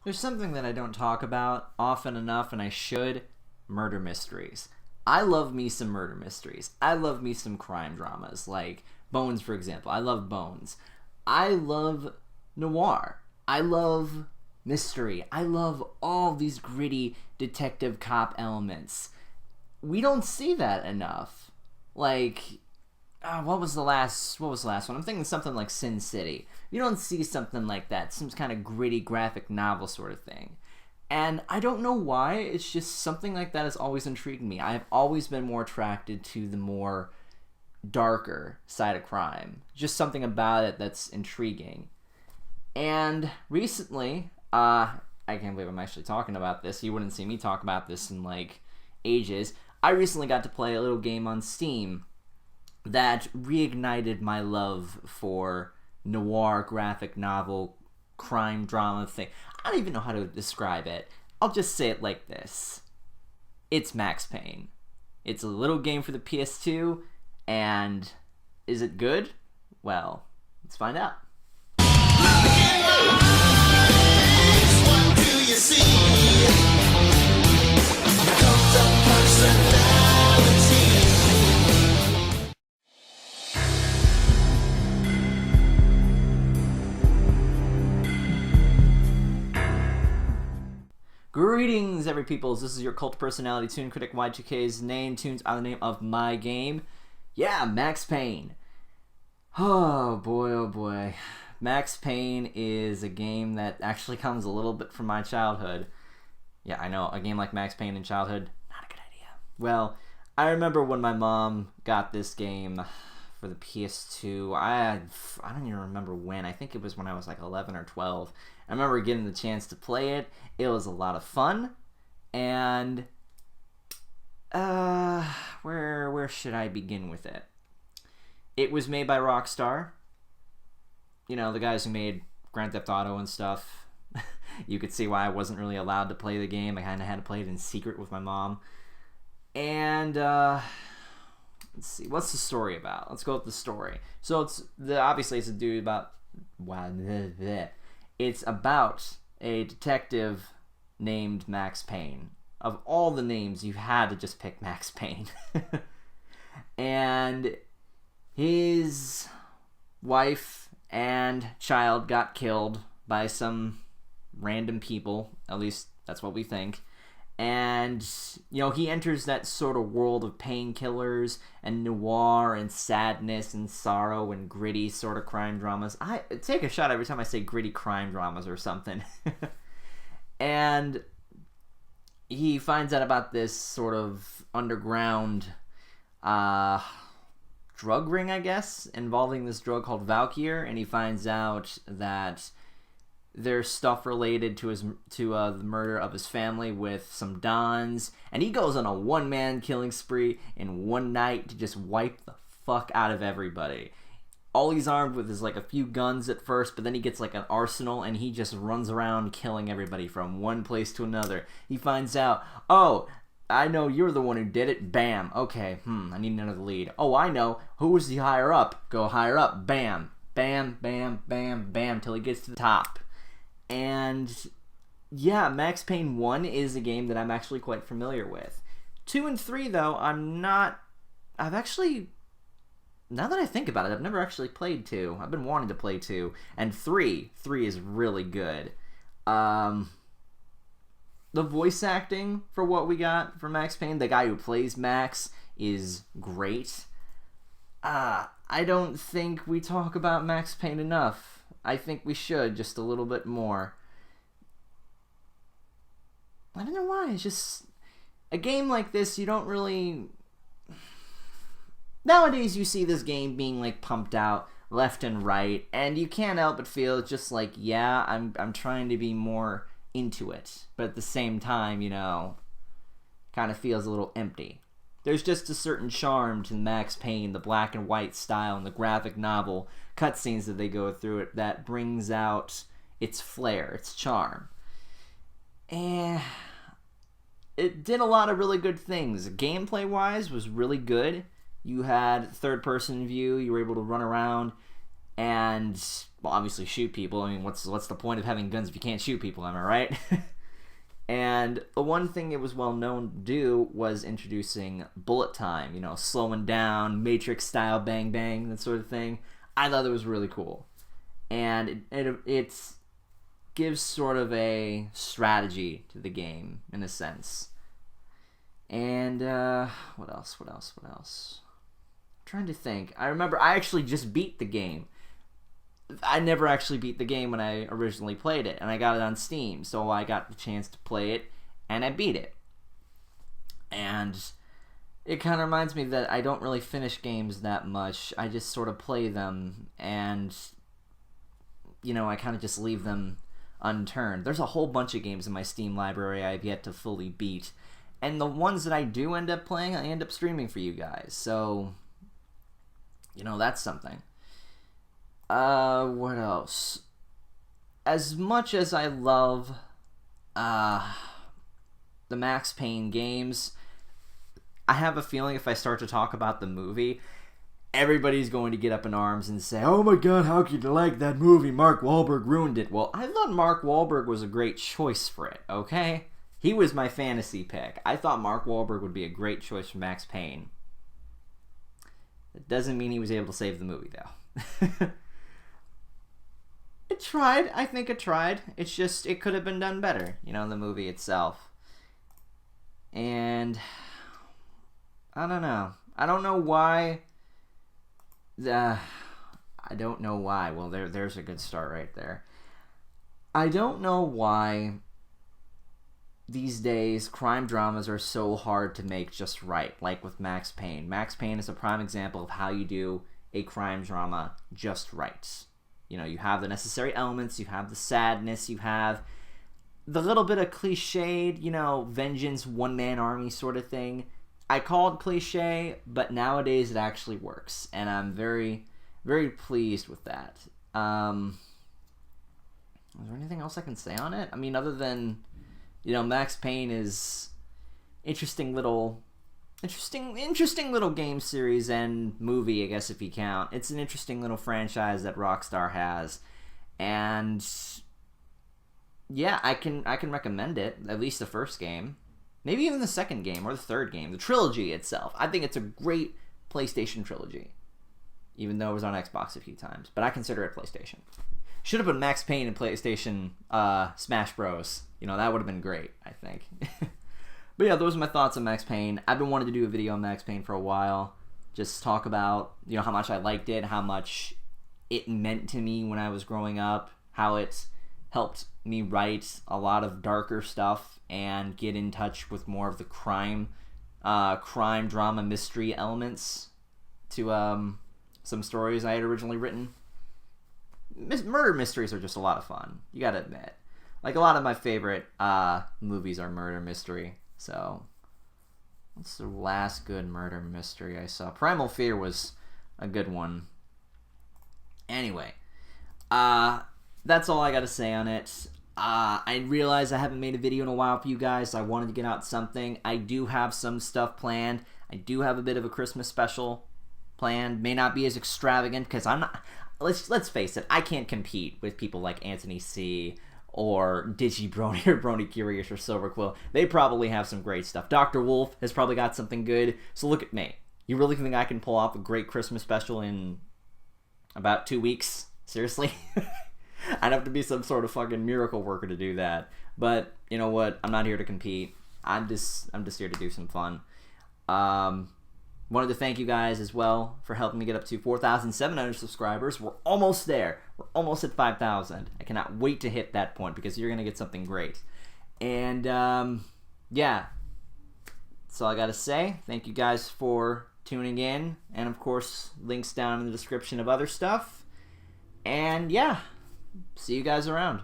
There's something that I don't talk about often enough, and I should. Murder mysteries. I love me some murder mysteries. I love me some crime dramas, like Bones, for example. I love Bones. I love noir. I love mystery. I love all these gritty detective cop elements. We don't see that enough. Like, what was the last one? I'm thinking something like Sin City. You don't see something like that, some kind of gritty graphic novel sort of thing. And I don't know why, it's just something like that has always intrigued me. I've always been more attracted to the more darker side of crime. Just something about it that's intriguing. And recently, I can't believe I'm actually talking about this. You wouldn't see me talk about this in, like, ages. I recently got to play a little game on Steam that reignited my love for noir graphic novel crime drama thing. I don't even know how to describe it. I'll just say it like this. It's Max Payne. It's a little game for the PS2, and is it good? Well, let's find out. What do you see? Greetings, every peoples. This is your cult personality, ToonKriticY2K's name. Tunes are the name of my game. Yeah, Max Payne. Oh boy. Max Payne is a game that actually comes a little bit from my childhood. Yeah, I know, a game like Max Payne in childhood, not a good idea. Well, I remember when my mom got this game for the PS2. I don't even remember when. I think it was when I was like 11 or 12. I remember getting the chance to play it. It was a lot of fun. And where should I begin with it? It was made by Rockstar. You know, the guys who made Grand Theft Auto and stuff. You could see why I wasn't really allowed to play the game. I kind of had to play it in secret with my mom. And let's see, what's the story about? Let's go with the story. So obviously it's a dude about it's about a detective named Max Payne. Of all the names, you had to just pick Max Payne. And his wife and child got killed by some random people. At least that's what we think. And, you know, he enters that sort of world of painkillers and noir and sadness and sorrow and gritty sort of crime dramas. I take a shot every time I say gritty crime dramas or something. And he finds out about this sort of underground drug ring, I guess, involving this drug called Valkyr. And he finds out that there's stuff related to the murder of his family with some Dons, and he goes on a one-man killing spree in one night to just wipe the fuck out of everybody. All he's armed with is like a few guns at first, but then he gets like an arsenal, and he just runs around killing everybody from one place to another. He finds out, oh, I know you're the one who did it. Bam. Okay, I need another lead. Oh, I know. Who was the higher up? Go higher up. Bam. Bam, bam, bam, bam, till he gets to the top. And yeah, Max Payne 1 is a game that I'm actually quite familiar with. 2 and 3, though, now that I think about it, I've never actually played 2. I've been wanting to play 2. And 3 is really good. The voice acting for what we got for Max Payne, the guy who plays Max, is great. I don't think we talk about Max Payne enough. I think we should, just a little bit more. I don't know why, it's just a game like this, you don't really... Nowadays you see this game being like pumped out left and right, and you can't help but feel just like, yeah, I'm trying to be more into it, but at the same time, you know, kind of feels a little empty. There's just a certain charm to Max Payne, the black and white style, and the graphic novel cutscenes that they go through it that brings out its flair, its charm. And it did a lot of really good things. Gameplay-wise was really good. You had third-person view. You were able to run around. and, well, obviously shoot people. I mean, what's the point of having guns if you can't shoot people, am I right? And the one thing it was well known to do was introducing bullet time, you know, slowing down, Matrix style bang bang, that sort of thing. I thought that was really cool. And it gives sort of a strategy to the game, in a sense. And, what else? I'm trying to think. I remember I actually just beat the game. I never actually beat the game when I originally played it, and I got it on Steam, so I got the chance to play it, and I beat it. And it kind of reminds me that I don't really finish games that much. I just sort of play them, and, you know, I kind of just leave them unturned. There's a whole bunch of games in my Steam library I've yet to fully beat, and the ones that I do end up playing, I end up streaming for you guys, so, you know, that's something. What else? As much as I love, the Max Payne games, I have a feeling if I start to talk about the movie, everybody's going to get up in arms and say, oh my god, how could you like that movie? Mark Wahlberg ruined it. Well, I thought Mark Wahlberg was a great choice for it, okay? He was my fantasy pick. I thought Mark Wahlberg would be a great choice for Max Payne. That doesn't mean he was able to save the movie, though. It tried. I think it tried. It's just, it could have been done better, you know, the movie itself. And I don't know. I don't know why. I don't know why. Well, there's a good start right there. I don't know why these days crime dramas are so hard to make just right, like with Max Payne. Max Payne is a prime example of how you do a crime drama just right. You know, you have the necessary elements, you have the sadness, you have the little bit of cliched, you know, vengeance, one-man army sort of thing. I call it cliche, but nowadays it actually works, and I'm very, very pleased with that. Is there anything else I can say on it? I mean, other than, you know, Max Payne is interesting little game series and movie, I guess, if you count. It's an interesting little franchise that Rockstar has, and yeah, I can recommend it. At least the first game, maybe even the second game or the third game, the trilogy itself. I think it's a great PlayStation trilogy, even though it was on Xbox a few times. But I consider it PlayStation. Should have put Max Payne in PlayStation Smash Bros. You know, that would have been great, I think. But yeah, those are my thoughts on Max Payne. I've been wanting to do a video on Max Payne for a while. Just talk about, you know, how much I liked it, how much it meant to me when I was growing up, how it helped me write a lot of darker stuff and get in touch with more of the crime drama, mystery elements to some stories I had originally written. Murder mysteries are just a lot of fun, you gotta admit. Like, a lot of my favorite movies are murder mystery. So, what's the last good murder mystery I saw? Primal Fear was a good one. Anyway, that's all I gotta say on it. I realize I haven't made a video in a while for you guys, so I wanted to get out something. I do have some stuff planned. I do have a bit of a Christmas special planned. May not be as extravagant, because I'm not... Let's face it, I can't compete with people like Anthony C., or Digibrony, or Brony Curious, or Silverquill. They probably have some great stuff. Dr. Wolf has probably got something good. So look at me. You really think I can pull off a great Christmas special in about 2 weeks? Seriously? I'd have to be some sort of fucking miracle worker to do that. But you know what? I'm not here to compete. I'm just here to do some fun. Wanted to thank you guys as well for helping me get up to 4,700 subscribers. We're almost there. We're almost at 5,000. I cannot wait to hit that point because you're going to get something great. And, yeah. That's all I got to say. Thank you guys for tuning in. And, of course, links down in the description of other stuff. And, yeah. See you guys around.